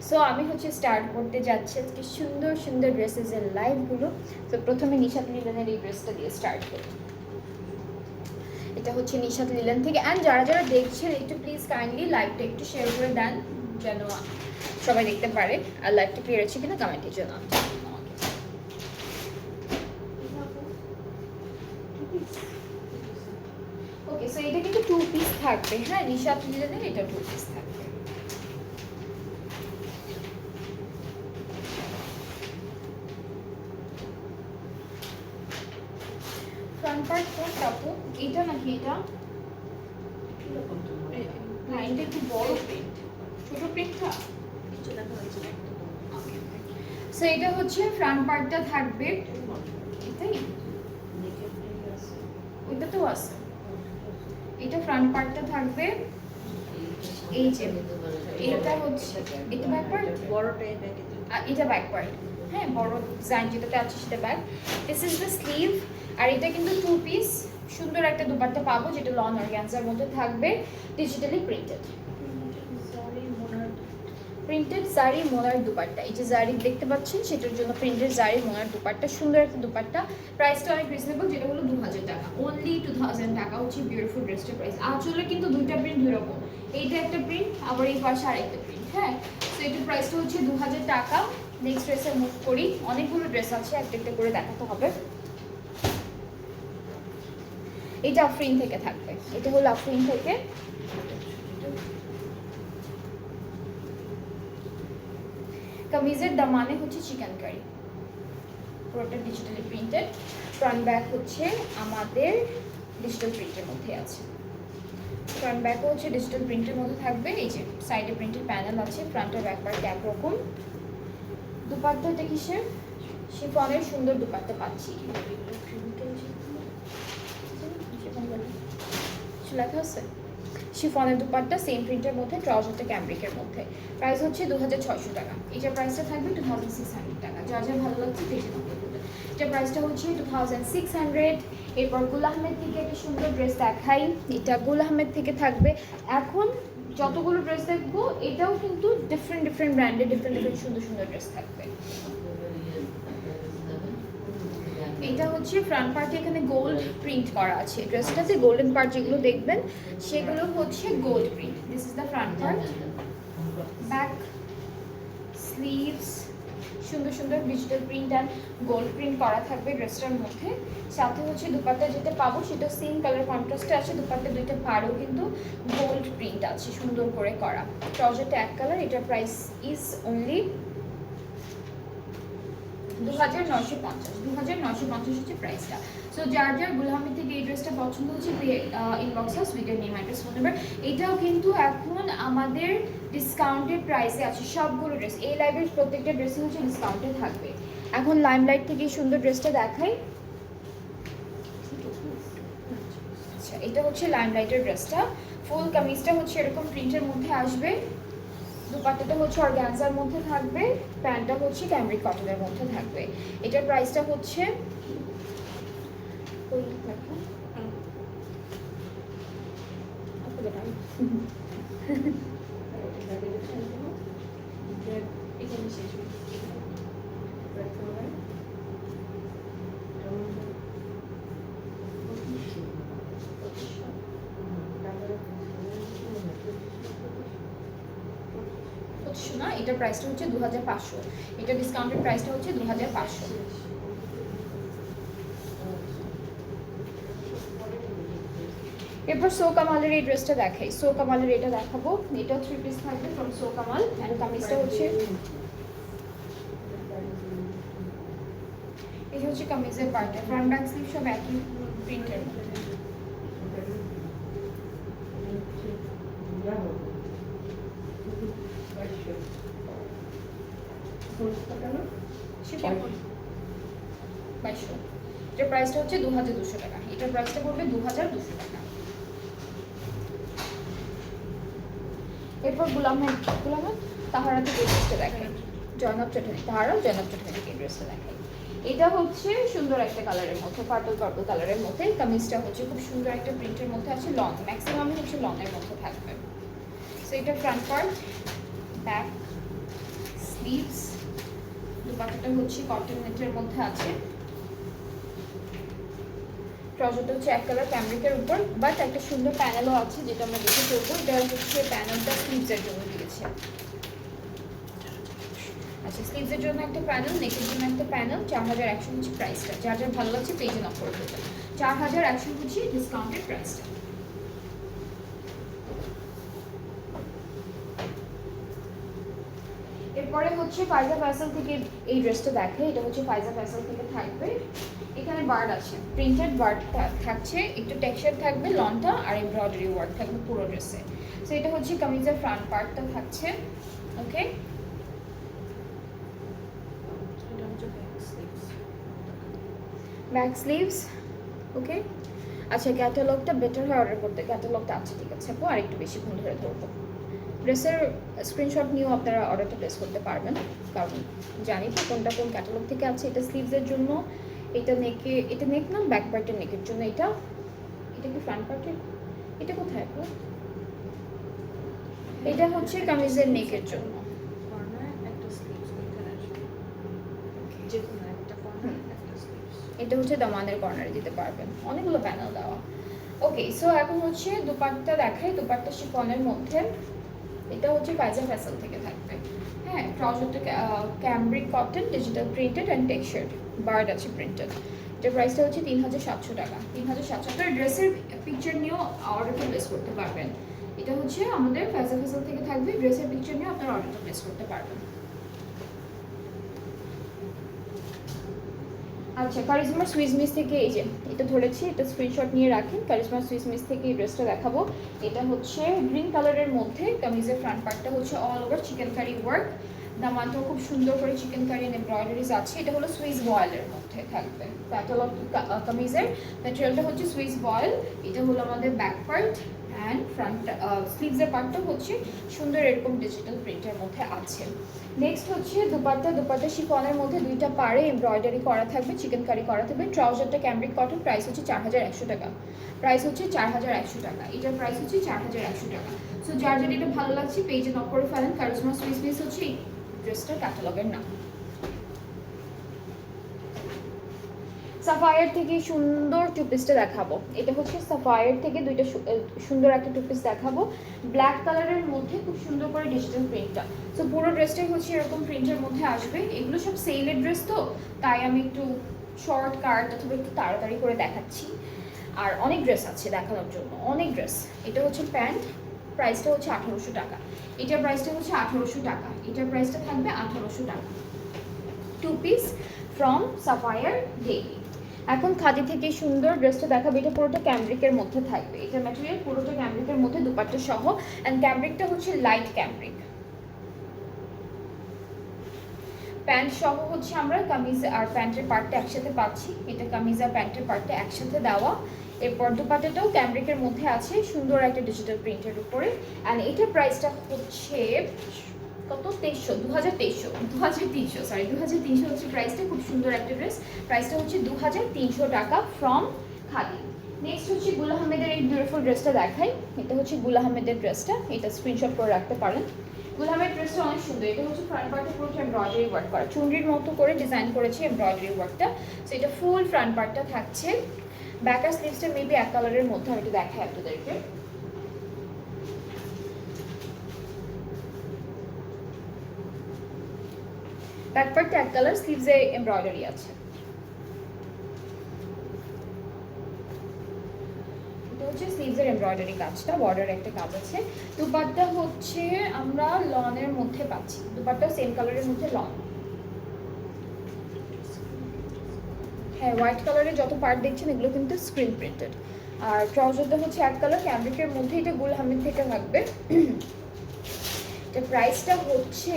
So আমি হচ্ছে start করতে যাচ্ছি আজকে সুন্দর সুন্দর ড্রেসেসের লাইভগুলো। তো প্রথমে নিশাত লিলেনের এই ড্রেসটা দিয়ে স্টার্ট করি। এটা হচ্ছে নিশাত লিলেন থেকে। অ্যান্ড যারা যারা দেখছেন একটু প্লিজ কাইন্ডলি লাইভটা একটু শেয়ার করে দেন, যেন সবাই দেখতে পারে। আর লাইভটা ক্লিয়ার আছে কিনা কমেন্টের জন্য ওকে। সো এটা কিন্তু 2 পিস থাকবে। হ্যাঁ, নিশাত লিলেনের এটা 2 পিস থাকবে। ফ্রন্ট পার্ট কোন কাপড়, এটা নাকি এটা? না, এটা একটু বড় প্রিন্ট, ছোট প্রিন্টটা। সো এটা হচ্ছে ফ্রন্ট পার্টটা থাকবে, এটাই ওইটা তো আছে। এটা ফ্রন্ট পার্টটা থাকবে, এই যে এটা হচ্ছে এটা ব্যাক পার্ট, বড়টা আর এটা ব্যাক পার্ট। হ্যাঁ, বড় ডিজাইন যেটাতে আছে সেটা back. This is the sleeve. আর এটা কিন্তু 2 পিস সুন্দর একটা দুপাট্টা পাবো, যেটা লন অর্গানজার মধ্যে থাকবে, ডিজিটালি প্রিন্টেড। প্রিন্টেড জারি মোনার দুপাট্টা, এই যে জারি দেখতে পাচ্ছেন সেটার জন্য প্রিন্টেড জারি মোনার দুপাট্টা, সুন্দর একটা দুপাট্টা। প্রাইসটা অনেক রিজনেবল, যেটা হলো 2000 টাকা, অনলি 2000 টাকা হচ্ছে বিউটিফুল ড্রেসটার প্রাইস। আসলে কিন্তু দুইটা প্রিন্ট দুই রকম, এইটা একটা প্রিন্ট, আবার এই পাশে আরেকটা প্রিন্ট। হ্যাঁ, তো এটার প্রাইসটা হচ্ছে 2000 টাকা। নেক্সট ড্রেসে মুভ করি, অনেকগুলো ড্রেস আছে, একটা একটা করে দেখাতে হবে। এটা আফরিন থেকে থাকবে, এটা হলো আফরিন থেকে। কামিজের দামানে হচ্ছে চিকেন কারি, পুরোটা ডিজিটালি প্রিন্টেড। ফ্রন্ট ব্যাক হচ্ছে আমাদের ডিজিটাল প্রিন্টের মধ্যে আছে। ফ্রন্ট ব্যাকও হচ্ছে ডিজিটাল প্রিন্টের মধ্যে থাকবে। এই যে সাইডে প্রিন্টেড প্যানেল আছে, ফ্রন্টের ব্যাক পার্ট একরকম। দুপাট্টাটা কিসের? শিফনের সুন্দর দুপাট্টা পাচ্ছি। লেখা আছে শিফনের দুপাট্টা, সেম প্রিন্টের মধ্যে, ট্রাউজারটা ক্যামব্রিকের মধ্যে। প্রাইস হচ্ছে 2600 টাকা। এটার প্রাইসটা থাকবে 2600 টাকা। যা যা ভালো লাগছে দেখে নাও। এটার প্রাইসটা হচ্ছে 2600। এরপর গুল আহমেদ থেকে একটা সুন্দর ড্রেস দেখাই, এটা গুল আহমেদ থেকে থাকবে। এখন যতগুলো ড্রেস দেখবো এটাও কিন্তু ডিফারেন্ট ডিফারেন্ট ব্র্যান্ডের ডিফারেন্ট ডিফারেন্ট সুন্দর সুন্দর ড্রেস থাকবে। এটা হচ্ছে ফ্রন্ট পার্টে এখানে গোল্ড প্রিন্ট করা আছে, ড্রেসটাতে গোল্ডেন পার্ট যেগুলো দেখবেন সেগুলো হচ্ছে gold print. This is the front part. Back sleeves সুন্দর সুন্দর digital print and gold print করা থাকবে ড্রেসটার মধ্যে। সাথে হচ্ছে দুপাট্টা যেটা পাবো সেটা সেম কালার কন্ট্রাস্টে আছে, দুপাট্টা দুইটা পাড়েও কিন্তু গোল্ড প্রিন্ট আছে সুন্দর করে করা। ট্রাউজারটা এক কালার। এটার প্রাইস ইজ অনলি 2950 হচ্ছে প্রাইসটা। সো যার যার গুল আহমেদ থেকে এই ড্রেসটা পছন্দ হচ্ছে, ইনবক্সে সুইটের নেম অ্যাড্রেস ফোন নাম্বার। এটাও কিন্তু এখন আমাদের ডিসকাউন্টেড প্রাইসে আছে সবগুলো ড্রেস। এই লাইভের প্রত্যেকটা ড্রেসই হচ্ছে ডিসকাউন্টে থাকবে। এখন লাইমলাইট থেকে এই সুন্দর ড্রেসটা দেখাই। আচ্ছা, এটা হচ্ছে লাইমলাইটের ড্রেসটা। ফুল কামিজটা হচ্ছে এরকম প্রিন্টের মধ্যে আসবে, দুপাট্টাটা হচ্ছে অর্গানজার মধ্যে থাকবে, প্যান্টটা হচ্ছে ক্যামব্রিক কটনের মধ্যে থাকবে। এটার প্রাইসটা হচ্ছে না, এটার প্রাইসটা হচ্ছে 2500। এটা ডিসকাউন্টেড প্রাইসটা হচ্ছে 2500। এরপর সো কামালের এই ড্রেসটা দেখাই। সো কামালের এটা দেখাবো, এটাও 3 পিস থাকবে ফ্রম সো কামাল। এন্ড কামিজটা হচ্ছে এই হচ্ছে কামিজের পার্টটা, ফ্রন্ট ব্যাক স্লিভ সব একই প্রিন্টের মধ্যে। এটার প্রাইসটা হচ্ছে 2200 টাকা। এটার প্রাইসটা পড়বে 2200 টাকা। এরপর গুলাম তাহারা থেকে এই ড্রেসটা দেখাই। জয়নব চৌধুরী, তাহারা জয়নব চৌধুরী থেকে এই ড্রেসটা দেখাই। এটা হচ্ছে সুন্দর একটা কালারের মধ্যে, পার্পল পার্পল কালারের মধ্যে। কামিজটা হচ্ছে খুব সুন্দর একটা প্রিন্টের মধ্যে আছে, লং, ম্যাক্সিমাম হচ্ছে লং এর মধ্যে থাকবে। সো এটা ফ্রন্ট পার্ট, ব্যাক স্লিভস, দুপাট্টাটা হচ্ছে কটন নেটের মধ্যে আছে। ট্রাউজারটা হচ্ছে এক কালার ক্যামব্রিকের উপর, বাট একটা সুন্দর প্যানেলও আছে যেটা আমরা দেখে করবো। এটা হচ্ছে প্যানেলটা স্লিভসের জন্য দিয়েছে। আচ্ছা, স্লিভসের জন্য একটা প্যানেল, নেকের জন্য একটা প্যানেল। 4100 হচ্ছে প্রাইসটা। যার যার ভালো লাগছে পেজে নক করে দেবেন। 4100 হচ্ছে ডিসকাউন্টেড প্রাইসটা। এরপরে হচ্ছে ফাইজা ফ্যাশন থেকে এই ড্রেসটা দেখে। এটা হচ্ছে ফাইজা ফ্যাশন থেকে থাকবে। এখানে বার্ড আছে, প্রিন্টেড বার্ড থাকছে, একটু টেক্সচার থাকবে লনটা, আর এমব্রয়ডারি ওয়ার্ক থাকবে পুরো ড্রেসে। সো এটা হচ্ছে কামিজের ফ্রন্ট পার্টটা থাকছে। ওকে, ব্যাক স্লিভস। ওকে, আচ্ছা ক্যাটালগটা বেটার হয় অর্ডার করতে। ক্যাটালগটা আছে, ঠিক আছে আপু, আর একটু বেশিক্ষণ ধরে ধরবো। ড্রেসের স্ক্রিনশট নিয়েও আপনারা অর্ডারটা প্লেস করতে পারবেন, কারণ জানি তো কোনটা কোন ক্যাটালগ থেকে আছে। এটা স্লিভসের জন্য, এটা নেকে, এটা নেক না ব্যাক পার্টের নেকের জন্য। এটা এটা কি ফ্রন্ট পার্টের? এটা কোথায় আপু? এটা হচ্ছে কামিজের নেকের জন্য। এটা হচ্ছে দামানের কর্নারে দিতে পারবেন, অনেকগুলো প্যানেল দেওয়া। ওকে, সো এখন হচ্ছে দুপাট্টা দেখাই। দুপাট্টা শিফনের মধ্যে, এটা হচ্ছে ফাইজা ফ্যাশন থেকে থাকবে। হ্যাঁ, ট্রাউজারটা cambric cotton, digital printed and textured, bird আছে প্রিন্টেড। এটার প্রাইসটা হচ্ছে 3700 টাকা। 3700 টাকা। ড্রেসের পিকচার নিয়েও অর্ডারটা প্লেস করতে পারবেন। এটা হচ্ছে আমাদের ফাইজা ফ্যাশন থেকে থাকবে। ড্রেসের পিকচার নিয়েও আপনারা অর্ডারটা প্লেস করতে পারবেন। আচ্ছা, কারিজমা সুইস মিস থেকে এই যে এটা ধরেছি, এটা স্ক্রিনশট নিয়ে রাখেন। কারিজমা সুইস মিস থেকে এই ড্রেসটা দেখাবো। এটা হচ্ছে গ্রিন কালারের মধ্যে, কামিজের ফ্রন্ট পার্টটা হচ্ছে all over chikankari work, দামানটাও খুব সুন্দর করে চিকেন কারি এন্ড এমব্রয়ডারিজ আছে। এটা হলো সুইস বয়েলের মধ্যে থাকবে। ক্যাটালগ কামিজের ম্যাটেরিয়ালটা হচ্ছে সুইস বয়েল। এটা হলো আমাদের ব্যাক পার্ট অ্যান্ড ফ্রন্ট স্লিভসের পার্টটা হচ্ছে সুন্দর এরকম ডিজিটাল প্রিন্টের মধ্যে আছে। নেক্সট হচ্ছে দুপাট্টা। দুপাট্টা শিফনের মধ্যে দুইটা পাড়ে এমব্রয়ডারি করা থাকবে, চিকেন কারি করা থাকবে। ট্রাউজারটা ক্যামব্রিক কটন, প্রাইস হচ্ছে 4100 টাকা। প্রাইস হচ্ছে 4100 টাকা। এটার প্রাইস হচ্ছে 4100 টাকা। সো যার যেটা এটা ভালো লাগছে পেজে নক করে ফেলেন। কারিজমা সুইস মিস হচ্ছে এই ড্রেসটার ক্যাটালগের নাম। সাফায়ার থেকে সুন্দর টু পিসটা দেখাবো। এটা হচ্ছে সাফায়ার থেকে দুইটা সুন্দর একটা টু পিস দেখাবো, ব্ল্যাক কালারের মধ্যে খুব সুন্দর করে ডিজিটাল প্রিন্টটা। সো পুরো ড্রেসটাই হচ্ছে এরকম প্রিন্টের মধ্যে আসবে। এগুলো সব সেলের ড্রেস, তো তাই আমি একটু শর্ট কাট অথবা একটু তাড়াতাড়ি করে দেখাচ্ছি। আর অনেক ড্রেস আছে দেখানোর জন্য, অনেক ড্রেস। এটা হচ্ছে প্যান্ট, প্রাইসটা হচ্ছে 1800 টাকা। এটার প্রাইসটা হচ্ছে 1800 টাকা। এটার প্রাইসটা থাকবে 1800 টাকা। Two piece from sapphire daily. এখন খাদি থেকে সুন্দর ড্রেসটা দেখাবো। এটা পুরোটা ক্যামব্রিকের মধ্যে থাকবে। এটা ম্যাটেরিয়াল পুরোটা ক্যামব্রিকের মধ্যে, দুপাট্টা সহ। অ্যান্ড ক্যামব্রিকটা হচ্ছে লাইট ক্যামব্রিক। প্যান্ট সহ হচ্ছে আমরা কামিজ আর প্যান্টের পার্টটা একসাথে পাচ্ছি। এটা কামিজ আর প্যান্টের পার্টটা একসাথে দেওয়া। এরপর দুপাট্টাটাও ক্যামব্রিকের মধ্যে আছে, সুন্দর একটা ডিজিটাল প্রিন্টের উপরে। অ্যান্ড এটার প্রাইসটা হচ্ছে কত? 2300 সরি 2300 হচ্ছে প্রাইসটা। খুব সুন্দর একটা ড্রেস, প্রাইসটা হচ্ছে 2300 টাকা ফ্রম খাদি। নেক্সট হচ্ছে গুল আহমেদের এই বিউটিফুল ড্রেসটা দেখাই। এটা হচ্ছে গুল আহমেদের ড্রেসটা, এটা স্ক্রিনশট করে রাখতে পারেন। গুল আহমেদ ড্রেসটা অনেক সুন্দর। এটা হচ্ছে ফ্রন্ট পার্টে পুরো এমব্রয়ডারি ওয়ার্ক করা, চুনরির মতো করে ডিজাইন করেছে এমব্রয়ডারি ওয়ার্কটা। সো এটা ফুল ফ্রন্ট পার্টটা থাকছে। ব্যাক আর স্লিভসটা মেবি এক কালারের মধ্যে, আমি একটু দেখাই আপনাদেরকে। ব্যাক পার্টটা এক কালার, স্লিভসে এমব্রয়ডারি আছে। এটা হচ্ছে স্লিভসের এমব্রয়ডারি কাজটা, বর্ডার একটা কাজ আছে। দুপাট্টা হচ্ছে আমরা লনের মধ্যে পাচ্ছি। দুপাট্টা সেম কালারের মধ্যে লন। হ্যাঁ, হোয়াইট কালারের যত পার্ট দেখছেন এগুলো কিন্তু স্ক্রিন প্রিন্টেড। আর ট্রাউজারটা হচ্ছে এক কালার ক্যামব্রিকের মধ্যে। এটা গুল আহমেদ থেকে থাকবে। এটার প্রাইসটা হচ্ছে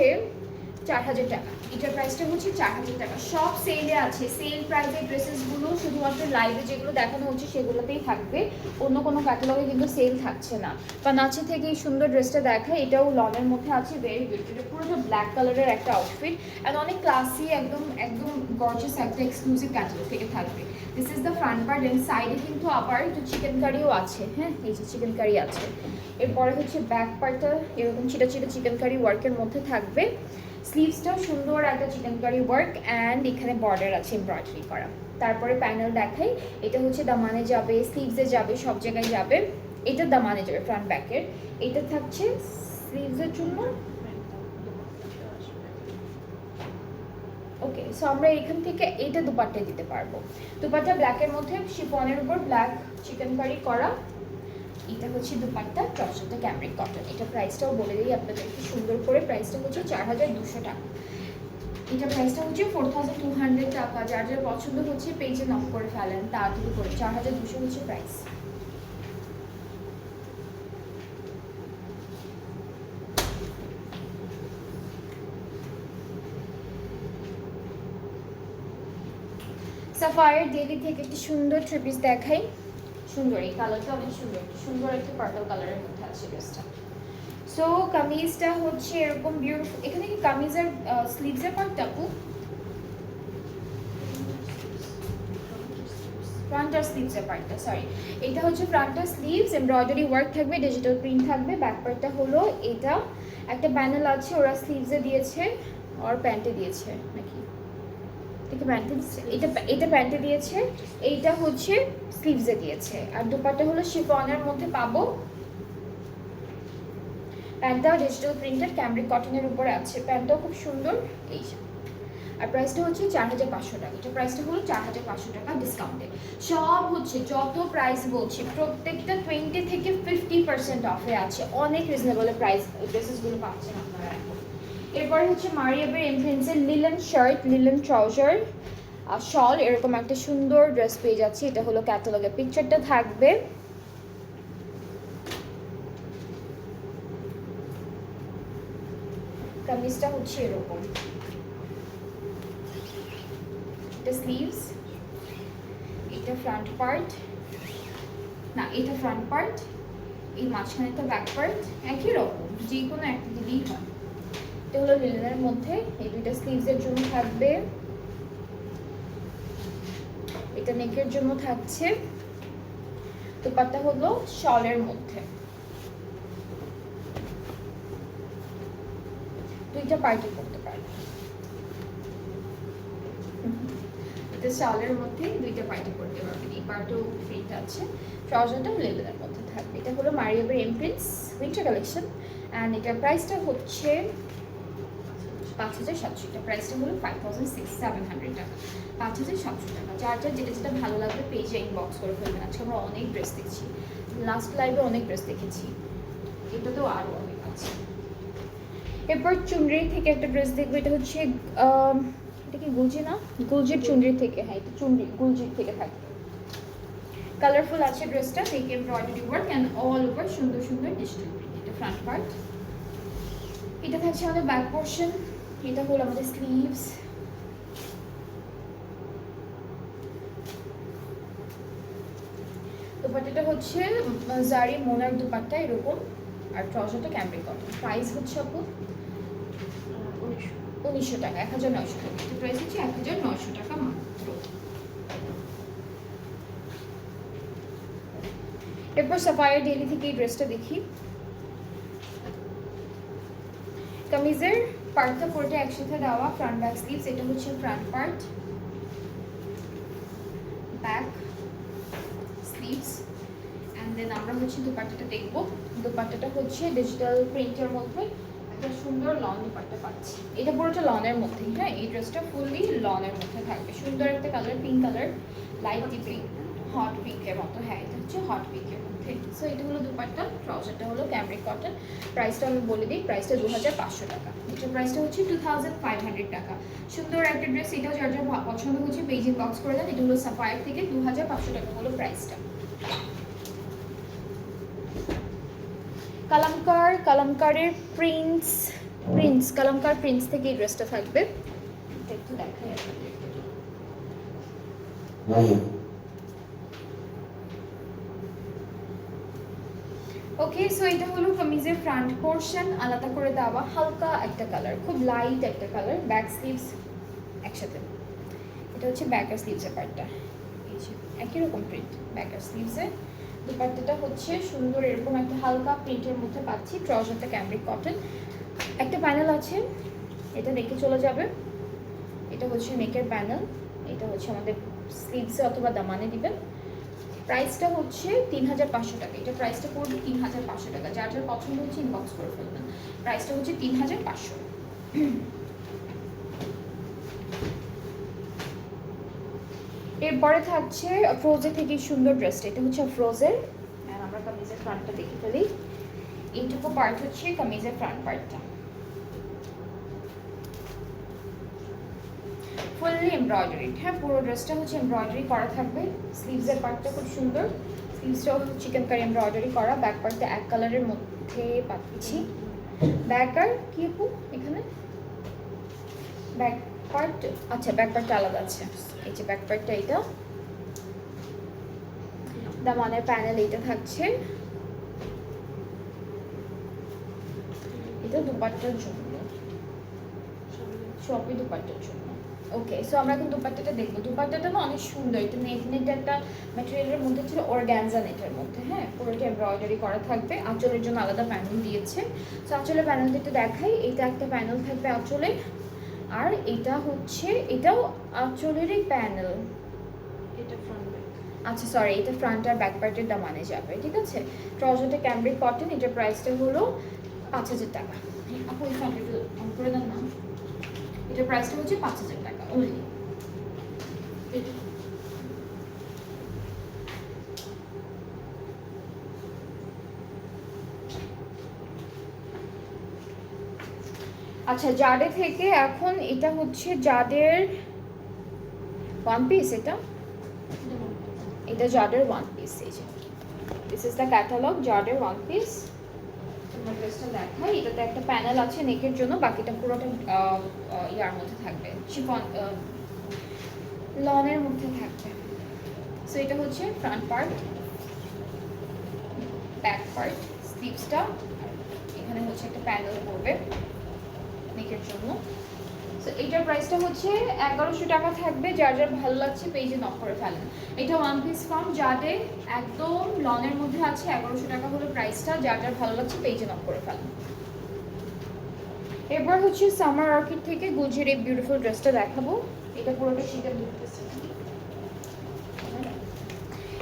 4000 টাকা। এটার প্রাইসটা হচ্ছে 4000 টাকা। সব সেলে আছে, সেল প্রাইসের ড্রেসেসগুলো শুধুমাত্র লাইভে যেগুলো দেখানো হচ্ছে সেগুলোতেই থাকবে, অন্য কোনো ক্যাটালগে কিন্তু সেল থাকছে না। পানাচি থেকে এই সুন্দর ড্রেসটা দেখা, এটাও লনের মধ্যে আছে, ভেরি বিউটিফুল। এটা পুরোটা ব্ল্যাক কালারের একটা আউটফিট অ্যান্ড অনেক ক্লাসি, একদম একদম গর্জিয়াস একটা এক্সক্লুসিভ ক্যাটালগ থেকে থাকবে। This is the front part and সাইডে কিন্তু আবার একটু চিকেন কারিও আছে। হ্যাঁ, এই যে চিকেন কারি আছে। এরপরে হচ্ছে ব্যাক পার্টটা এরকম ছিটা ছিটা চিকেন কারি ওয়ার্কের মধ্যে থাকবে। স্লিভসটাও সুন্দর একটা চিকেনকারি ওয়ার্ক অ্যান্ড এখানে বর্ডার আছে এমব্রয়ডারি করা। তারপরে প্যানেল দেখাই, এটা হচ্ছে দামানে যাবে, স্লিভসে যাবে, সব জায়গায় যাবে। এটা দামানে যাবে ফ্রন্ট ব্যাকের। এটা থাকছে স্লিভসের জন্য। ওকে, সো আমরা এখান থেকে এইটা দুপাট্টা দিতে পারবো। দুপাট্টা ব্ল্যাকের মধ্যে শিফনের উপর ব্ল্যাক চিকেনকারি করা। এটা হচ্ছে দুপাট্টা, ট্রাউজারটা ক্যামরিক কটন। এটা প্রাইসটাও বলে দিই আপনাদেরকে সুন্দর করে। প্রাইসটা হচ্ছে 4200 টাকা। এটা প্রাইসটা হচ্ছে 4200 টাকা। যার যার পছন্দ হচ্ছে পেজে নক করে ফেলেন তাড়াতাড়ি করে। 4200 হচ্ছে প্রাইস। সাফায়ার ডেলি থেকে একটি সুন্দর থ্রি পিস দেখাই। সুন্দর, এই কালারটা অনেক সুন্দর, সুন্দর একটা পার্পল কালারের মধ্যে আছে ড্রেসটা। সো কামিজটা হচ্ছে এরকম বিউটিফুল। এখানে কি কামিজের স্লিভসের পার্টটা আপু? ফ্রন্ট আর স্লিভসের পার্টটা, সরি। এটা হচ্ছে ফ্রন্ট আর স্লিভস, এমব্রয়ডারি ওয়ার্ক থাকবে, ডিজিটাল প্রিন্ট থাকবে। ব্যাক পার্টটা হলো এটা, একটা প্যানেল আছে, ওরা স্লিভসে দিয়েছে আর প্যান্টে দিয়েছে নাকি? এটা প্যান্টে দিয়েছে, এটা প্যান্টে দিয়েছে, এইটা হচ্ছে স্লিভসে দিয়েছে। আর দুপাট্টা হলো শিফনের মধ্যে পাবো। প্যান্টটাও ডিজিটাল প্রিন্টেড ক্যামরিক কটনের উপরে আছে। প্যান্টটাও খুব সুন্দর। এই আর প্রাইসটা হচ্ছে 4500 টাকা। এটা প্রাইসটা হলো 4500 টাকা ডিসকাউন্টে। সব হচ্ছে যত প্রাইস বলছি প্রত্যেকটা 20 থেকে 50% অফে আছে। অনেক রিজনেবল প্রাইস ড্রেসেসগুলো পাচ্ছেন আপনারা এখন। এরপরে হচ্ছে মারিয়াবের এমপ্রিন্সের লিলেন শার্ট, লিলেন ট্রাউজার আর শল, এরকম একটা সুন্দর ড্রেস পেয়ে যাচ্ছি। এটা হলো ক্যাটালগের পিকচারটা থাকবে। কামিজটা হচ্ছে এরকম, এটা স্লিভস, এটা ফ্রন্ট পার্ট, না এটা ফ্রন্ট পার্ট, এই মাঝখানে তো ব্যাক পার্ট, একই রকম যে কোনো একটা দিলেই হয়। এটা হলো লিলেনের মধ্যে, এই দুইটা স্লিভসের জন্য থাকবে, এটা নেকের জন্য থাকছে। দুপাট্টা হলো শলের মধ্যে, দুইটা পার্টি করতে পারবে। এটা শলের মধ্যে দুইটা পার্টি করতে পারবেন। এই পার্টও ফিট আছে। ট্রাউজারটা লিলেনের মধ্যে থাকবে। এটা হলো মারিয়াবের এমপ্রিন্স উইন্টার কালেকশন অ্যান্ড এটার প্রাইসটা হচ্ছে 5700। এটা প্রাইসটা হলো 5700 টাকা। 5700 টাকা। যার যার যেটা যেটা ভালো লাগবে পেজে ইনবক্স করে ফেলবেন। আজকে আমরা অনেক ড্রেস দেখছি, লাস্ট লাইভে অনেক ড্রেস দেখেছি, এটা তো আরও অনেক আছে। এরপর চুনরি থেকে একটা ড্রেস দেখবো। এটা হচ্ছে এটা কি গুলজি না? গুলজির চুনরি থেকে, হ্যাঁ এটা চুনরি গুলজির থেকে থাকবে। কালারফুল আছে ড্রেসটা, থেকে embroidery work and all over সুন্দর সুন্দর ডিজিটাল প্রিন্ট। এটা ফ্রন্ট পার্ট, এটা থাকছে আমাদের ব্যাক পোর্শন, এটা হলো আমাদের স্লিভস। দুপাট্টাটা হচ্ছে জারি মোনার দুপাট্টা এরকম, আর ট্রাউজারটা ক্যামরিক কটন। প্রাইস হচ্ছে আপু 1900 টাকা, 1900 টাকা। এটা প্রাইস হচ্ছে 1900 টাকা মাত্র। এরপর সাফায়ার ডেইলি থেকে এই ড্রেসটা দেখি। কামিজের পার্টটা পুরোটা একসাথে দেওয়া, ফ্রন্ট ব্যাক স্লিভস। এটা হচ্ছে front part, back sleeves and then আমরা হচ্ছে দুপাট্টাটা দেখবো। দুপাট্টাটা হচ্ছে ডিজিটাল প্রিন্টের মধ্যে একটা সুন্দর লন দুপাট্টা পাচ্ছি। এটা পুরোটা লনের মধ্যেই, হ্যাঁ এই ড্রেসটা ফুললি লনের মধ্যে থাকবে। সুন্দর একটা colour, pink colour, light pink, hot পিঙ্কের মতো। হ্যাঁ এটা হচ্ছে হট পিঙ্কের মধ্যে। সো এটা হলো দুপাট্টা, ট্রাউজারটা হলো ক্যামরিক কটন। প্রাইসটা আমি বলে দিই, প্রাইসটা 2500 টাকা। এটার প্রাইসটা হচ্ছে 2500 টাকা। সুন্দর একটা ড্রেস। এটাও যার যার পছন্দ হচ্ছে পেজ ইনবক্স করে দেন। এটা হলো সাফায়ার থেকে 2500 টাকা হলো প্রাইসটা। কালামকার, কালামকারের কালামকার প্রিন্স থেকে এই ড্রেসটা থাকবে। এটা একটু দেখাই আপনাদের। ওকে, সো এটা হলো কামিজের ফ্রন্ট পোর্শন, আলাদা করে দেওয়া হালকা একটা কালার, খুব লাইট একটা কালার। ব্যাক স্লিভস একসাথে, এটা হচ্ছে ব্যাকার স্লিভসের পার্টটা, এই যে একই রকম প্রিন্ট ব্যাকার স্লিভসে। দুপাট্টাটা হচ্ছে সুন্দর এরকম একটা হালকা প্রিন্টের মধ্যে পাচ্ছি। ট্রাউজারটা ক্যামরিক কটন, একটা প্যানেল আছে এটা নেকে চলে যাবে। এটা হচ্ছে নেকের প্যানেল, এটা হচ্ছে আমাদের স্লিভসে অথবা দামানে দিবেন। প্রাইসটা হচ্ছে 3500 টাকা। এটা প্রাইসটা পড়বে 3500 টাকা। যার যার পছন্দ হচ্ছে ইনবক্স করে ফেলবেন। প্রাইসটা হচ্ছে 3500। এরপরে থাকছে ফ্রোজে থেকে সুন্দর ড্রেসটা। এটা হচ্ছে ফ্রোজের, আমরা কামিজের ফ্রন্টটা দেখে ফেলি। এইটুকু পার্ট হচ্ছে কামিজের ফ্রন্ট পার্টটা, ফুললি এমব্রয়ডারি। হ্যাঁ, পুরো ড্রেসটা হচ্ছে এমব্রয়ডারি করা থাকবে। স্লিভসের পার্টটা খুব সুন্দর, স্লিভসটাও চিকেন কারি এমব্রয়ডারি করা। ব্যাক পার্টটা এক কালারের মধ্যে পাচ্ছি। ব্যাক আর কি আপু এখানে ব্যাক পার্ট, আচ্ছা ব্যাক পার্টটা আলাদা আছে। এই যে ব্যাক পার্টটা, এটা দামানের প্যানেল এইটা থাকছে। এটা দুপাট্টার জন্য, শপি দুপাট্টার জন্য। ওকে, সো আমরা এখন দুপাট্টাটা দেখবো। দুপাট্টাটা না অনেক সুন্দর। এটা নেট একটা ম্যাটেরিয়ালের মধ্যে ছিল, অর্গানজা নেটের মধ্যে। হ্যাঁ, পুরোটা এমব্রয়ডারি করা থাকবে। আঁচলের জন্য আলাদা প্যানেল দিয়েছে। সো আঁচলের প্যানেলটা একটু দেখাই। এটা একটা প্যানেল থাকবে আঁচলে, আর এটা হচ্ছে, এটাও আঁচলেরই প্যানেল। এটা ফ্রন্ট ব্যাক। আচ্ছা সরি, এটা ফ্রন্ট আর ব্যাক পার্টের দামানে যাবে, ঠিক আছে। ট্রাউজারটা ক্যামব্রিক কটন। এটার প্রাইসটা হলো 5000 টাকা। আপু এই ফ্রন্ট একটু অন করে দেন না। এটার প্রাইসটা হচ্ছে 5000 টাকা অনলি। আচ্ছা, জাডে থেকে এখন এটা হচ্ছে জাডের ওয়ান পিস। এটা জাডের ওয়ান পিস। এই যে দিস ইজ দ্য ক্যাটালগ, জাডের ওয়ান পিস। তোমার ড্রেসটা দেখাই। এটাতে একটা প্যানেল আছে নেকের জন্য, বাকিটা পুরোটা ইয়ার মধ্যে থাকবে, শিফন লনের মধ্যে থাকবে। সো এটা হচ্ছে ফ্রন্ট পার্ট, ব্যাক পার্ট, স্লিভসটা, এখানে হচ্ছে একটা প্যানেল পড়বে নেকের জন্য। সো এটার প্রাইসটা হচ্ছে 1100 টাকা থাকবে। যার যার ভালো লাগছে পেজে নক করে ফেলেন। এটা ওয়ান পিস ফর্ম জাডে, একদম লনের মধ্যে আছে। 1100 টাকা হলো প্রাইসটা। যার যার ভালো লাগছে পেজে নক করে ফেলেন। এরপর হচ্ছে সামার অর্কিড থেকে গুলজির এই বিউটিফুল ড্রেসটা দেখাবো। এটা পুরোটা শীতের ড্রেস।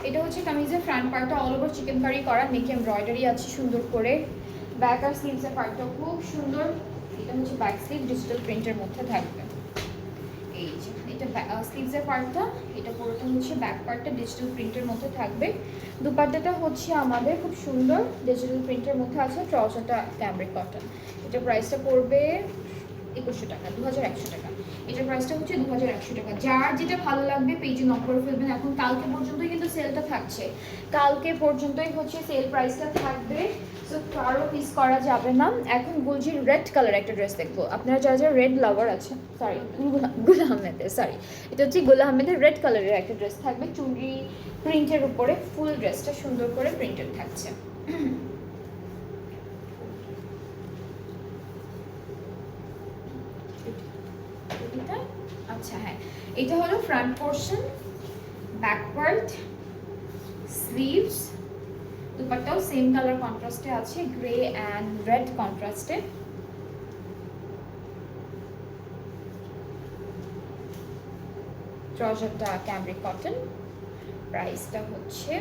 এটা হচ্ছে কামিজের ফ্রন্ট পার্টটা অল ওভার চিকেন কারি করা, নেকে এমব্রয়ডারি আছে সুন্দর করে। ব্যাক আর স্লিভসের পার্টটা খুব সুন্দর। এটা হচ্ছে ব্যাক স্লিভ, ডিজিটাল প্রিন্টের মধ্যে থাকবে। এই যে এটা স্লিভসের পার্টটা, এটা পুরোটা হচ্ছে ব্যাক পার্টটা ডিজিটাল প্রিন্টের মধ্যে থাকবে। দুপাট্টাটা হচ্ছে আমাদের খুব সুন্দর ডিজিটাল প্রিন্টের মধ্যে আছে। ট্রাউজারটা ক্যামব্রিক কটন। এটা প্রাইসটা পড়বে 2100 টাকা, 2100 টাকা। এটার প্রাইসটা হচ্ছে 2100 টাকা। যার যেটা ভালো লাগবে পেজে নক করে ফেলবেন। এখন কালকে পর্যন্তই কিন্তু সেলটা থাকছে, কালকে পর্যন্তই হচ্ছে সেল প্রাইসটা থাকবে। সো কারো মিস করা যাবে না। এখন গুলজির রেড কালার একটা ড্রেস দেখবো। আপনারা যারা যারা রেড লাভার আছে, সরি গুল আহমেদের, সরি এটা হচ্ছে গুল আহমেদের রেড কালারের একটা ড্রেস থাকবে, চুনরি প্রিন্টের উপরে। ফুল ড্রেসটা সুন্দর করে প্রিন্টেড থাকছে। আচ্ছা হ্যাঁ, এটা হলো front portion, back part, sleeves. দুপাট্টাও সেম কালার কন্ট্রাস্টে আছে, গ্রে অ্যান্ড রেড কন্ট্রাস্টে। ট্রাউজারটা ক্যামব্রিক কটন। প্রাইসটা হচ্ছে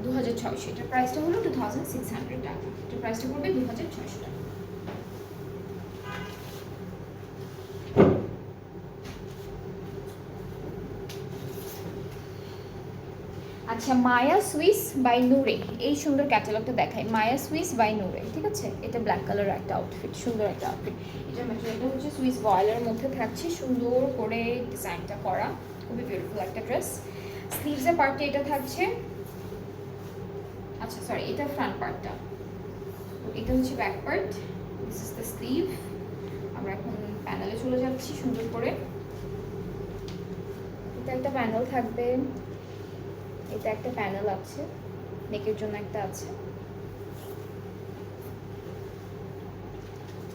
2600। এটার প্রাইসটা হলো 2600 টাকা। এটার প্রাইসটা পড়বে 2600 টাকা। আচ্ছা, মায়া সুইস বাই নূরে, এই সুন্দর ক্যাটালগটা দেখাই। মায়া সুইস বাই নূরে, ঠিক আছে। এটা ব্ল্যাক কালার একটা আউটফিট, সুন্দর একটা আউটফিট। এটার ম্যাটেরিয়ালটা হচ্ছে সুইস বয়েলের মধ্যে থাকছে, সুন্দর করে ডিজাইনটা করা, খুবই বিউটিফুল একটা ড্রেস। স্লিভসের পার্টটা এটা থাকছে। আচ্ছা সরি, এটা ফ্রন্ট পার্টটা, এটা হচ্ছে back part. This is the sleeve. আমরা এখন প্যানেলে চলে যাচ্ছি সুন্দর করে। এটা একটা প্যানেল থাকবে, এটা একটা প্যানেল আছে, নেকের জন্য একটা আছে।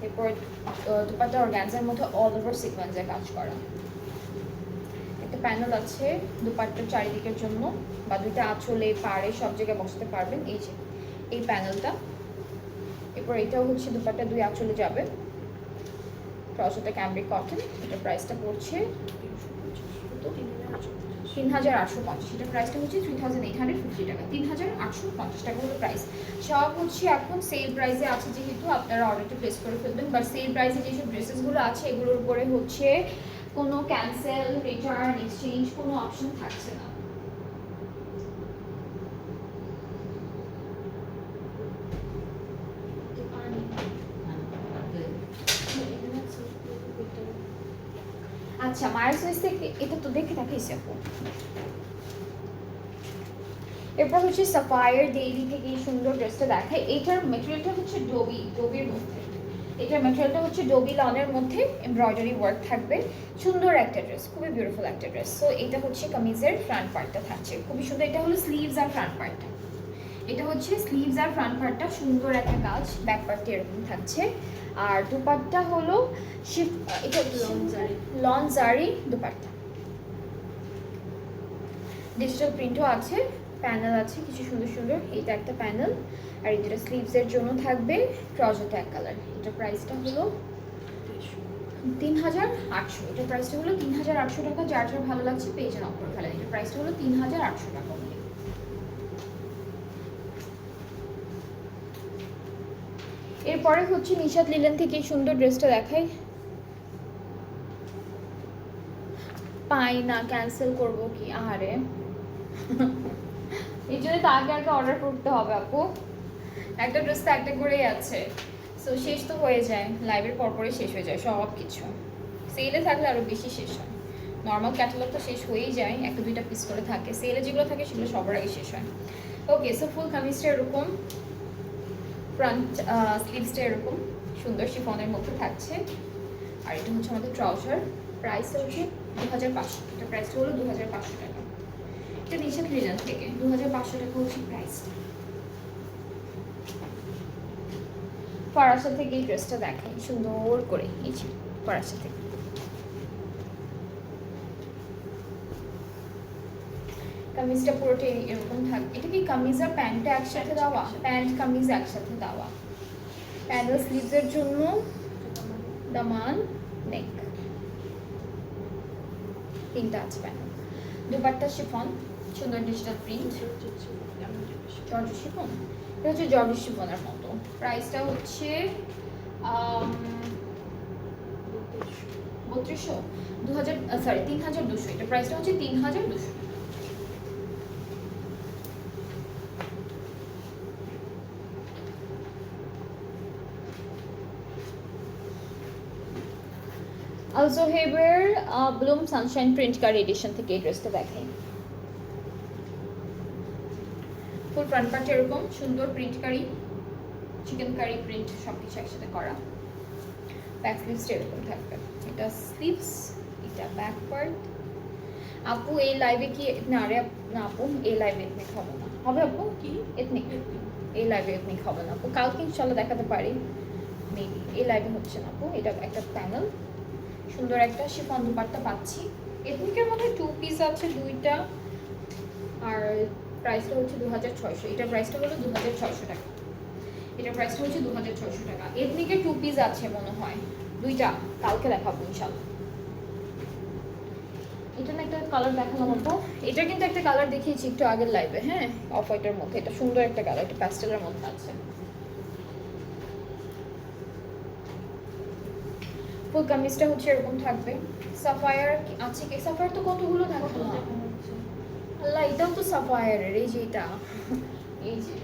এরপর দুপাট্টা অর্গানজার মধ্যে অল ওভার সিকোয়েন্সে কাজ করা একটা প্যানেল আছে দুপাট্টার চারিদিকের জন্য, বা দুইটা আঁচলে পাড়ে সব জায়গায় বসাতে পারবেন। এই যে এই প্যানেলটা, এই এরপর এটাও হচ্ছে দুপাট্টা 2 আঁচলে যাবে, ট্রাউজারটা ক্যামব্রিক কটন, এটা প্রাইসটা পড়ছে 3,850, এটা প্রাইসটা হচ্ছে 3,850 টাকা, 3,850 টাকা হলো প্রাইস। সব হচ্ছে এখন সেল প্রাইসে আছে, যেহেতু আপনারা অর্ডারটা প্লেস করে ফেলবেন, বাট সেল প্রাইসে যেসব ড্রেসেসগুলো আছে এগুলোর উপরে হচ্ছে কোনো ক্যান্সেল, রিটার্ন, এক্সচেঞ্জ কোনো অপশন থাকছে না। আচ্ছা, মায়ের চয়েস থেকে এটা তো দেখে দেখাইছি আপু। এরপর হচ্ছে সাফায়ার ডেইলি থেকে এই সুন্দর ড্রেসটা দেখায়। এইটার ম্যাটেরিয়ালটা হচ্ছে ডোবির মধ্যে, এটার ম্যাটেরিয়ালটা হচ্ছে ডোবি লনের মধ্যে এমব্রয়ডারি ওয়ার্ক থাকবে, সুন্দর একটা ড্রেস, খুবই বিউটিফুল একটা ড্রেস। সো এটা হচ্ছে কামিজের ফ্রন্ট পার্টটা থাকছে খুবই সুন্দর, এটা হলো স্লিভস আর ফ্রন্ট পার্টটা, এটা হচ্ছে স্লিভস আর ফ্রন্ট পার্টটা সুন্দর একটা কাজ, ব্যাক পার্টটা এরকম থাকছে। আর দুপাট্টা হলো এটা লন জারি দুপাট্টা, ডিজিটাল প্রিন্টও আছে, প্যানেল আছে কিছু সুন্দর সুন্দর, এটা একটা প্যানেল। আর এটা স্লিভসের জন্য থাকবে ট্রাউজারটা এক কালার, এটা প্রাইসটা হলো 3,800, এটা প্রাইসটা হলো 3,800 টাকা। যার যার ভালো লাগছে পেজে নক করে ফেলেন, এটা প্রাইসটা হলো 3,800 টাকা। এরপরে হচ্ছে নিশাত লিলেন থেকে এই সুন্দর ড্রেসটা দেখাই। পাই না, ক্যান্সেল করব কি আহারে, এই জন্য তো আগে আগে অর্ডার করতে হবে আপু, একটা ড্রেস তো একটা করেই আছে, সো শেষ তো হয়ে যায়, লাইভের পরপরই শেষ হয়ে যায় সব কিছু, সেলে থাকলে আরও বেশি শেষ হয়। নর্মাল ক্যাটালগ তো শেষ হয়েই যায়, একটা দুইটা পিস করে থাকে, সেলে যেগুলো থাকে সেগুলো সবার আগে শেষ হয়। ওকে, সো ফুল কামিজটা এরকম, ফ্রন্ট স্লিভসটা এরকম সুন্দর শিফনের মধ্যে থাকছে। আর এটা হচ্ছে আমাদের ট্রাউজার, প্রাইসটা হচ্ছে 2,500, এটা প্রাইসটা হলো 2,500 টাকা। এটা নিশাত লিলেন থেকে 2,500 টাকা হচ্ছে প্রাইসটা। ফরাসা থেকে এই ড্রেসটা দেখাই সুন্দর করে, এই যে ফরাসা থেকে, কামিজটা পুরোটাই এরকম থাকবে। এটা কি কামিজ আর প্যান্টটা একসাথে দেওয়া, প্যান্ট কামিজ একসাথে দেওয়া, প্যানেল স্লিভসের জন্য দামান, নেক, তিনটা আছে প্যানেল। দুপাট্টা শিফন, সুন্দর ডিজিটাল প্রিন্ট, জর্জ শিফন, এটা হচ্ছে জর্জ শিফনের মতো। প্রাইসটা হচ্ছে 3200, 3,200, এটা প্রাইসটা হচ্ছে 3,200। আলজোহেবের ব্লুম সানশাইন প্রিন্ট কারি এডিশন থেকে এই ড্রেসটা দেখাই। ফুল ফ্রন্ট পার্ট এরকম সুন্দর প্রিন্ট কারি, চিকেন কারি প্রিন্ট সব কিছু একসাথে করা, ব্যাক স্লিভসটা এরকম থাকবে, এটা স্লিভস, এটা ব্যাক পার্ট। আপু এই লাইভে কি না রে না আপু, এই লাইভে এথনিক হবে না, হবে আপু কি এথনিক, এই লাইভে এথনিক হবে না আপু, কালকে ইনশাল্লাহ দেখাতে পারি মেবি, এই লাইভে হচ্ছে না আপু। এটা একটা প্যানেল, সুন্দর একটা শিফন দুপাট্টা পাচ্ছি, এথনিকের মধ্যে 2 পিস আছে দুইটা, আর প্রাইসটা হচ্ছে 2,600, এটার প্রাইসটা হলো 2,600 টাকা, এটার প্রাইসটা হচ্ছে 2,600 টাকা। এথনিকের 2 পিস আছে মনে হয় দুইটা, কালকে দেখাবো ইনশাল্লাহ। এটা না একটা কালার দেখালাম আপু, এটা কিন্তু একটা কালার দেখিয়েছি একটু আগের লাইভে, হ্যাঁ অফ হোয়াইটের মধ্যে, এটা সুন্দর একটা কালার, এটা প্যাস্টেলের মধ্যে আছে। ফুল কামিজটা হচ্ছে এরকম থাকবে, সাফায়ার আছে কি, সাফায়ার তো কতগুলো দেখালাম আল্লাহ, এটাও তো সাফায়ারের, এই যে এটা, এই যে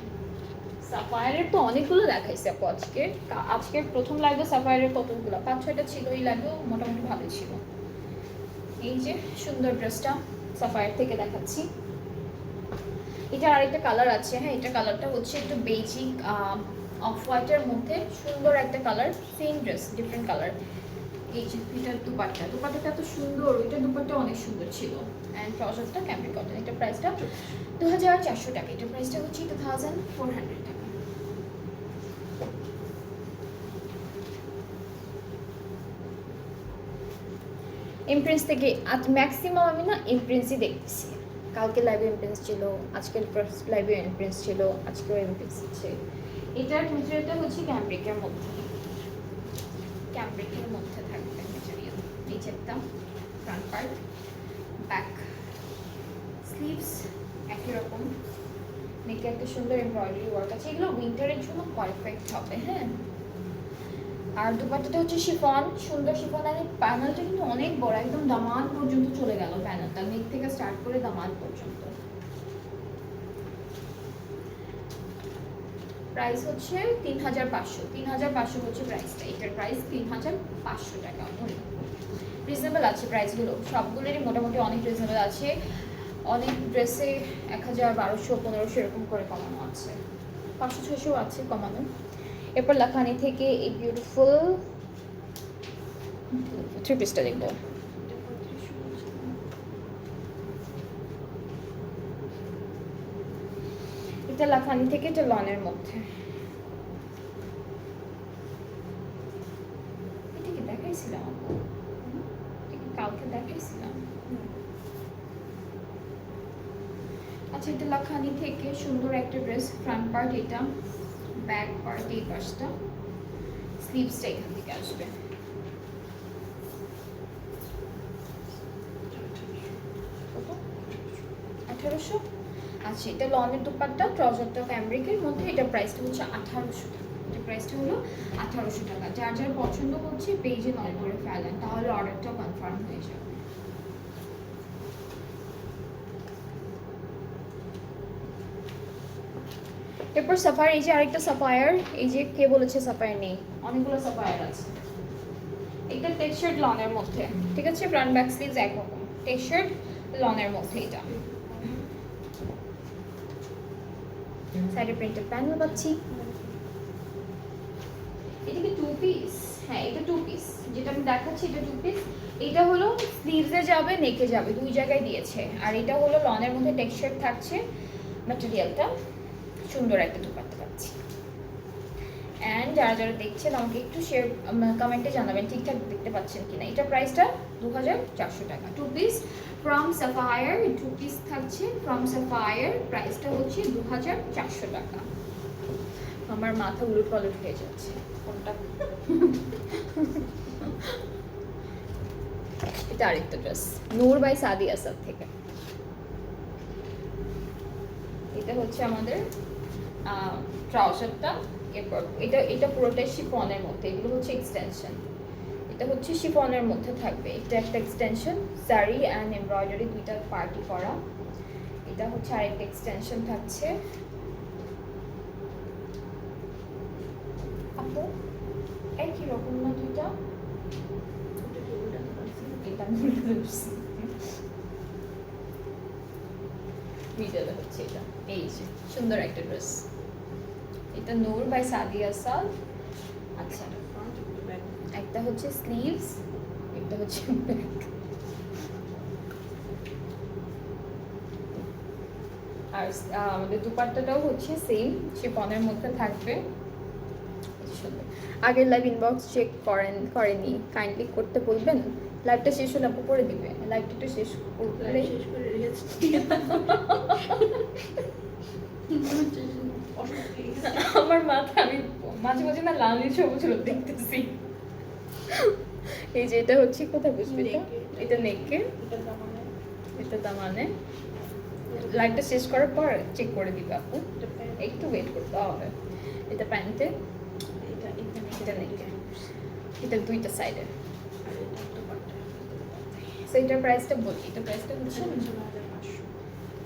সাফায়ারের তো অনেকগুলো দেখাইছে আপু আজকে, আজকের প্রথম লাইভে সাফায়ারের কতগুলো 5-6টা ছিল, এই লাইভেও মোটামুটি ভালোই ছিল। এই যে সুন্দর ড্রেসটা সাফায়ার থেকে দেখাচ্ছি, এটার আরেকটা কালার আছে, হ্যাঁ এটা কালারটা হচ্ছে একটু বেজিক অফ হোয়াইটের মধ্যে সুন্দর একটা colour, same dress different colour. এই যে এটার দুপাট্টাটা এত সুন্দর, ওইটার দুপাট্টা অনেক সুন্দর ছিল, অ্যান্ড ট্রাউজারটা ক্যামব্রিক কটন, এটা প্রাইসটা 2,400 টাকা, এটা প্রাইসটা হচ্ছে 2,400 টাকা। ইমপ্রিন্স থেকে ম্যাক্সিমাম আমি না ইমপ্রিন্সই দেখতেছি, কালকে লাইভে ইমপ্রিন্স ছিল, আজকের ফার্স্ট লাইভে ইমপ্রিন্স ছিল, আজকেও ইমপ্রিন্স আছে, এটার মেটেরিয়ালটা হচ্ছে ক্যামব্রিকের মধ্যে, ক্যামব্রিকের মধ্যে থাকবে মেটেরিয়াল। নিচেরটা ফ্রন্ট পার্ট, ব্যাক স্লিভস একই রকম, নেকে একটা সুন্দর এমব্রয়ডারি ওয়ার্ক আছে। এগুলো উইন্টারের জন্য পারফেক্ট হবে। হ্যাঁ, আর দুপাট্টাটা হচ্ছে শিফন, সুন্দর শিফন। আর এই প্যানেলটা কিন্তু অনেক বড়, একদম দামান পর্যন্ত চলে গেল প্যানেলটা, নেক থেকে স্টার্ট করে দামান পর্যন্ত। প্রাইস হচ্ছে ৩৫০০, ৩৫০০ হচ্ছে প্রাইসটা। এটার প্রাইস ৩৫০০ টাকা। রিজনেবল আছে প্রাইসগুলো, সবগুলোরই মোটামুটি অনেক রিজনেবল আছে। অনেক ড্রেসে ১০০০, ১২০০, ১৫০০ এরকম করে কমানো আছে, ৫০০, ৬০০ আছে কমানো। এরপর লাখানি থেকে এই বিউটিফুল থ্রি পিসটা দেখবো। এটা লাখানি থেকে, এটা লনের মধ্যে। এটা কি দেখাইছিলাম আপু? এটা কি কালকে দেখাইছিলাম? আচ্ছা, এটা লাখানি থেকে সুন্দর একটা ড্রেস। ফ্রন্ট পার্ট এটা, ব্যাক পার্ট এই পাশটা, স্লিভসটা এখান থেকে আসবে। কত? ১৮০০। আচ্ছা, এটা লনের দুপাট্টা, ট্রাউজারটা ক্যামব্রিকের মধ্যে। এটা প্রাইসটা হচ্ছে ১৮০০ টাকা। এটা প্রাইসটা হলো ১৮০০ টাকা। যার যার পছন্দ হচ্ছে পেজে নয় করে ফেলেন, তাহলে অর্ডারটাও কনফার্ম হয়ে যাবে। এরপর সাফায়ার, এই যে আরেকটা সাফায়ার। এই যে কে বলেছে সাফায়ার নেই, অনেকগুলো সাফায়ার আছে। এটা টেক্সচার্ড লনের মধ্যে, ঠিক আছে। ফ্রন্ট ব্যাক স্লিভস একরকম, টেক্সচার্ড লনের মধ্যে। এটা সাইডে প্রিন্টেড প্যানেল পাচ্ছি। এটা কি টু পিস? হ্যাঁ, এটা টু পিস, যেটা আমি দেখাচ্ছি এটা টু পিস। এটা হলো স্লিভসে যাবে, নেকে যাবে, দুই জায়গায় দিয়েছে। আর এটা হলো লনের মধ্যে টেক্সচার থাকছে ম্যাটেরিয়ালটা। সুন্দর একটা দুপাট্টা পাচ্ছি। অ্যান্ড যারা যারা দেখছেন আমাকে একটু শেয়ার কমেন্টে জানাবেন ঠিকঠাক দেখতে পাচ্ছেন কিনা। এটা প্রাইসটা ২৪০০ টাকা। Two piece from sapphire, two piece থাকছে ফ্রম সাফায়ার। প্রাইসটা হচ্ছে ২৪০০ টাকা। আমার মাথা উলট পালট হয়ে যাচ্ছে কোনটা। এটা আরেকটা ড্রেস, নূর বাই সাদি আসাদ থেকে। এটা হচ্ছে আমাদের ট্রাউজারটা। এরপর এটা পুরোটাই শিফনের মধ্যে, এগুলো হচ্ছে এক্সটেনশন। এটা হচ্ছে শিফনের মধ্যে থাকবে, এটা একটা এক্সটেনশন, সারি অ্যান্ড এমব্রয়ডারি দুইটা পার্টি করা। এটা হচ্ছে আরেকটা এক্সটেনশন থাকছে। আপু একই রকম না দুইটা? এটা মিডলে হচ্ছে এটা। এই যে সুন্দর একটা ড্রেস, এটা নূর বাই সাদিয়া সাল। আচ্ছা, একটা হচ্ছে স্লিভস, একটা হচ্ছে ব্যাক। আর আমাদের দুপাট্টাটাও হচ্ছে সেম শিফনের মধ্যে থাকবে। সুন্দর। আগের লাইভ ইনবক্স চেক করেনি, কাইন্ডলি করতে বলবেন। লাইভটা শেষ হলে আপু করে দিবে, লাইভটা একটু শেষ করলে। আমার মাথা, আমি মাঝে মাঝে না লাল সবুজ দেখতেছি। এই যে এটা হচ্ছে কোথায় বুঝবে, এটা নেকে, এটা দামানে। লাইভটা শেষ করার পর চেক করে দিবে আপু, একটু ওয়েট করতে হবে। এটা প্যান্টে, এটা নেকে, এটা দুইটা সাইডে। সো এটার প্রাইসটা বলি, এটার প্রাইসটা হচ্ছে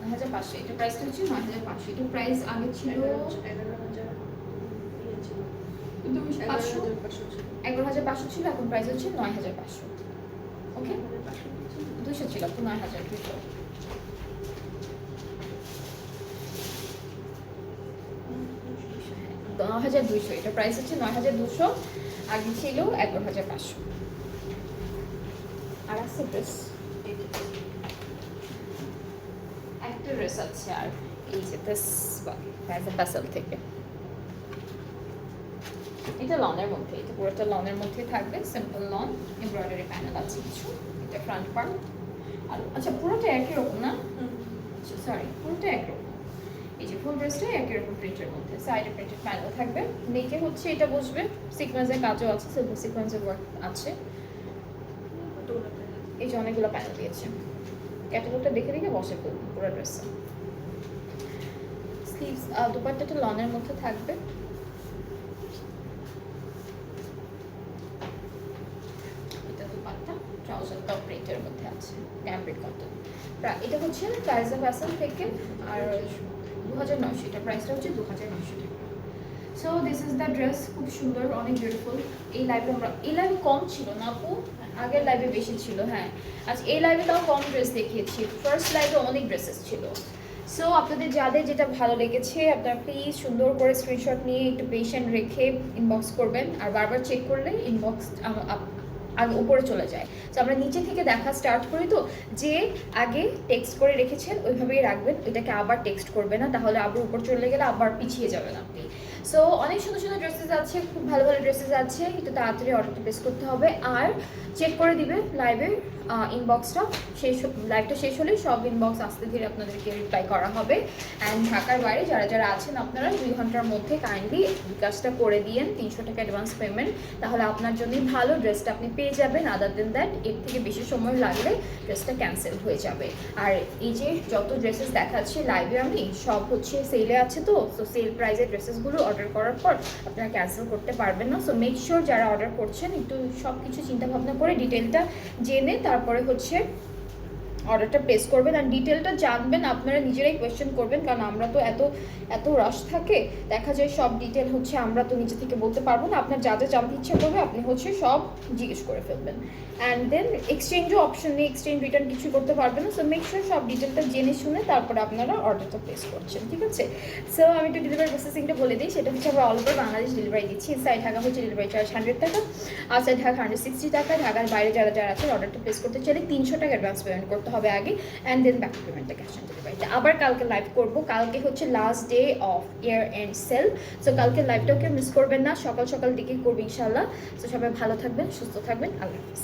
৯৫০০। এটা প্রাইসটা হচ্ছে ৯৫০০। এটার প্রাইস আগে ছিল ১১৫০০ ছিল, এখন প্রাইস হচ্ছে ৯৫০০। ওকে, ২০০ ছিল, এখন ৯২০০। ৯২০০, এটা প্রাইস হচ্ছে ৯২০০, আগে ছিল ১১৫০০। আর আছে ড্রেস, একটা ড্রেস আছে। আর এই যে দিস প্যাসেল থেকে, এটা লনের মধ্যে, এটা পুরোটা লনের মধ্যে থাকবে, সিম্পল লন, এমব্রয়ডারি প্যানেল আছে কিছু। এটা ফ্রন্ট পার্ট। আর আচ্ছা, পুরোটা একই রকম না? সরি, পুরোটা একরকম। এই যে ফুল ড্রেসটা একই রকম প্রিন্টের মধ্যে, সাইডে প্রিন্টেড প্যানেল থাকবে, নিচে হচ্ছে এটা বসবে সিকোয়েন্সের কাজও আছে, সিলভার সিকোয়েন্সের ওয়ার্ক আছে। এই যে অনেকগুলো প্যানেল দিয়েছে, ক্যাটালগটা দেখে দেখে বসে পুরো ড্রেসটা। স্লিভস দুপাট্টাটা লনের মধ্যে থাকবে, এটা দুপাট্টা, ট্রাউজারটা প্রিন্টের মধ্যে আছে, ক্যাম্ব্রিক কটন। এটা হচ্ছে প্রাইস অফ অ্যাসেল থেকে আর 2900, এটা প্রাইসটা হচ্ছে 2900 টাকা। So this is the dress, খুব সুন্দর, অনেক বিউটিফুল। এই লাইভে কম ছিল না আপু, আগের লাইভে বেশি ছিল। হ্যাঁ আচ্ছা, এই লাইভে তাও কম ড্রেস দেখিয়েছি, ফার্স্ট লাইভে অনেক ড্রেসেস ছিল। সো আপনাদের যাদের যেটা ভালো লেগেছে আপনারা প্লিজ সুন্দর করে স্ক্রিনশট নিয়ে একটু পেশেন্ট রেখে ইনবক্স করবেন, আর বারবার চেক করলে ইনবক্স আগে উপরে চলে যায়। তো আমরা নিচে থেকে দেখা স্টার্ট করি, তো যে আগে টেক্সট করে রেখেছেন ওইভাবেই রাখবেন, এটাকে আবার টেক্সট করবে না, তাহলে আবার উপর চলে গেলে আবার পিছিয়ে যাবেন আপনি। সো অনেক সুন্দর সুন্দর ড্রেসেস আছে, খুব ভালো ভালো ড্রেসেস আছে, একটু তাড়াতাড়ি অর্ডারটা প্লেস করতে হবে। আর চেক করে দিবে লাইভের ইনবক্সটা, লাইভটা শেষ হলে সব ইনবক্স আস্তে ধীরে আপনাদেরকে রিপ্লাই করা হবে। অ্যান্ড ঢাকার বাইরে যারা যারা আছেন আপনারা 2 ঘন্টার মধ্যে কাইন্ডলি বিকাশটা করে দিয়েন, 300 টাকা অ্যাডভান্স পেমেন্ট, তাহলে আপনার জন্যই ভালো, ড্রেসটা আপনি পেয়ে যাবেন। আদার দেন দ্যাট এর থেকে বেশি সময় লাগলে ড্রেসটা ক্যান্সেল হয়ে যাবে। আর এই যে যত ড্রেসেস দেখাচ্ছি লাইভে আমি, সব হচ্ছে সেলে আছে, তো সেল প্রাইসের ড্রেসেসগুলো অর্ডার করার পর আপনারা ক্যান্সেল করতে পারবেন না। সো মেক শিওর যারা অর্ডার করছেন একটু সব কিছু চিন্তা ভাবনা করে ডিটেলটা জেনে তারপরে হচ্ছে অর্ডারটা প্লেস করবেন। আর ডিটেলটা জানবেন, আপনারা নিজেরাই কোয়েশ্চেন করবেন, কারণ আমরা তো এত রাশ থাকে, দেখা যায় সব ডিটেল হচ্ছে আমরা তো নিজে থেকে বলতে পারবো না। আপনার যা যা জানতে ইচ্ছা করবে আপনি হচ্ছে সব জিজ্ঞেস করে ফেলবেন। অ্যান্ড দেন এক্সচেঞ্জও অপশন নেই, এক্সচেঞ্জ রিটার্ন কিছু করতে পারবেন না। সো মেক শিওর সব ডিটেলটা জেনে শুনে তারপরে আপনারা অর্ডারটা প্লেস করছেন, ঠিক আছে? সো আমি একটু ডেলিভারি প্রসেসিংটা বলে দিই, সেটা হচ্ছে আমরা অল ওভার বাংলাদেশ ডেলিভারি দিচ্ছি। ইনসাইড ঢাকা হচ্ছে ডেলিভারি চার্জ 100 টাকা, আউটসাইড ঢাকা 160 টাকা। ঢাকার বাইরে যারা যারা আছে অর্ডারটা প্লেস করতে চাইলে 300 টাকা অ্যাডভান্স পেমেন্ট করতে হবে আগে, অ্যান্ড দেন ব্যাক পেমেন্টটা ক্যাশ অন ডেলিভারিতে। আবার কালকে লাইভ করবো, কালকে হচ্ছে last day of year end sale. So কালকে লাইভটাও কেউ মিস করবেন না, সকাল সকাল দিকে করবো ইনশাল্লাহ। সো সবাই ভালো থাকবেন, সুস্থ থাকবেন, আল্লাহ হাফিজ।